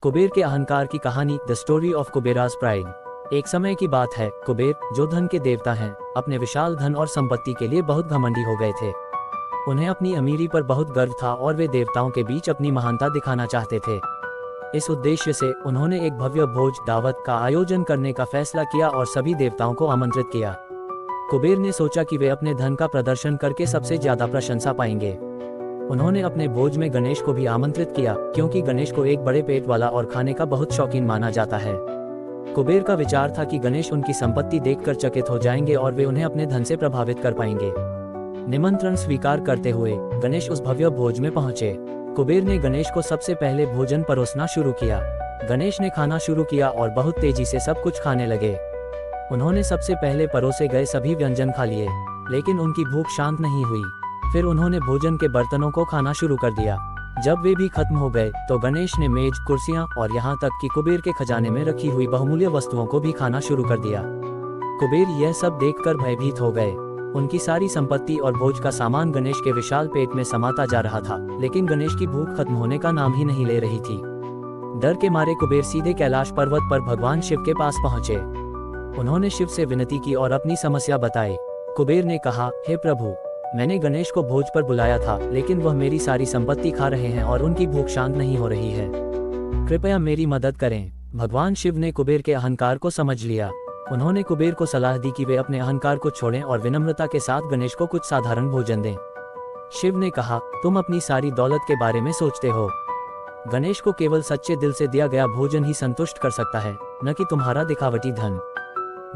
कुबेर के अहंकार की कहानी, द स्टोरी ऑफ कुबेराज प्राइड। एक समय की बात है, कुबेर, जो धन के देवता हैं, अपने विशाल धन और संपत्ति के लिए बहुत घमंडी हो गए थे। उन्हें अपनी अमीरी पर बहुत गर्व था और वे देवताओं के बीच अपनी महानता दिखाना चाहते थे। इस उद्देश्य से उन्होंने एक भव्य भोज दावत का आयोजन करने का फैसला किया और सभी देवताओं को आमंत्रित किया। कुबेर ने सोचा कि वे अपने धन का प्रदर्शन करके सबसे ज्यादा प्रशंसा पाएंगे। उन्होंने अपने भोज में गणेश को भी आमंत्रित किया, क्योंकि गणेश को एक बड़े पेट वाला और खाने का बहुत शौकीन माना जाता है। कुबेर का विचार था कि गणेश उनकी संपत्ति देखकर चकित हो जाएंगे और वे उन्हें अपने धन से प्रभावित कर पाएंगे। निमंत्रण स्वीकार करते हुए गणेश उस भव्य भोज में पहुंचे। कुबेर ने गणेश को सबसे पहले भोजन परोसना शुरू किया। गणेश ने खाना शुरू किया और बहुत तेजी से सब कुछ खाने लगे। उन्होंने सबसे पहले परोसे गए सभी व्यंजन खा लिए, लेकिन उनकी भूख शांत नहीं हुई। फिर उन्होंने भोजन के बर्तनों को खाना शुरू कर दिया। जब वे भी खत्म हो गए तो गणेश ने मेज, कुर्सियां और यहाँ तक कि कुबेर के खजाने में रखी हुई बहुमूल्य वस्तुओं को भी खाना शुरू कर दिया। कुबेर यह सब देखकर भयभीत हो गए। उनकी सारी संपत्ति और भोज का सामान गणेश के विशाल पेट में समाता जा रहा था, लेकिन गणेश की भूख खत्म होने का नाम ही नहीं ले रही थी। डर के मारे कुबेर सीधे कैलाश पर्वत पर भगवान शिव के पास पहुंचे। उन्होंने शिव से विनती की और अपनी समस्या बताई। कुबेर ने कहा, हे प्रभु, मैंने गणेश को भोज पर बुलाया था, लेकिन वह मेरी सारी संपत्ति खा रहे हैं और उनकी भूख शांत नहीं हो रही है। कृपया मेरी मदद करें। भगवान शिव ने कुबेर के अहंकार को समझ लिया। उन्होंने कुबेर को सलाह दी कि वे अपने अहंकार को छोड़ें और विनम्रता के साथ गणेश को कुछ साधारण भोजन दें। शिव ने कहा, तुम अपनी सारी दौलत के बारे में सोचते हो। गणेश को केवल सच्चे दिल से दिया गया भोजन ही संतुष्ट कर सकता है, न कि तुम्हारा दिखावटी धन।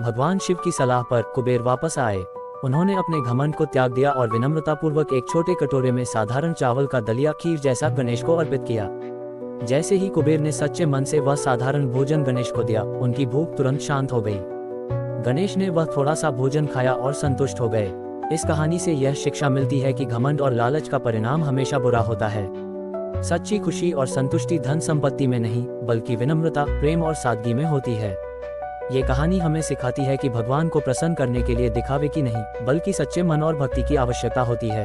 भगवान शिव की सलाह पर कुबेर वापस आए। उन्होंने अपने घमंड को त्याग दिया और विनम्रतापूर्वक एक छोटे कटोरे में साधारण चावल का दलिया खीर जैसा गणेश को अर्पित किया। जैसे ही कुबेर ने सच्चे मन से वह साधारण भोजन गणेश को दिया, उनकी भूख तुरंत शांत हो गई। गणेश ने वह थोड़ा सा भोजन खाया और संतुष्ट हो गए। इस कहानी से यह शिक्षा मिलती है कि घमंड और लालच का परिणाम हमेशा बुरा होता है। सच्ची खुशी और संतुष्टि धन संपत्ति में नहीं, बल्कि विनम्रता, प्रेम और सादगी में होती है। ये कहानी हमें सिखाती है कि भगवान को प्रसन्न करने के लिए दिखावे की नहीं, बल्कि सच्चे मन और भक्ति की आवश्यकता होती है।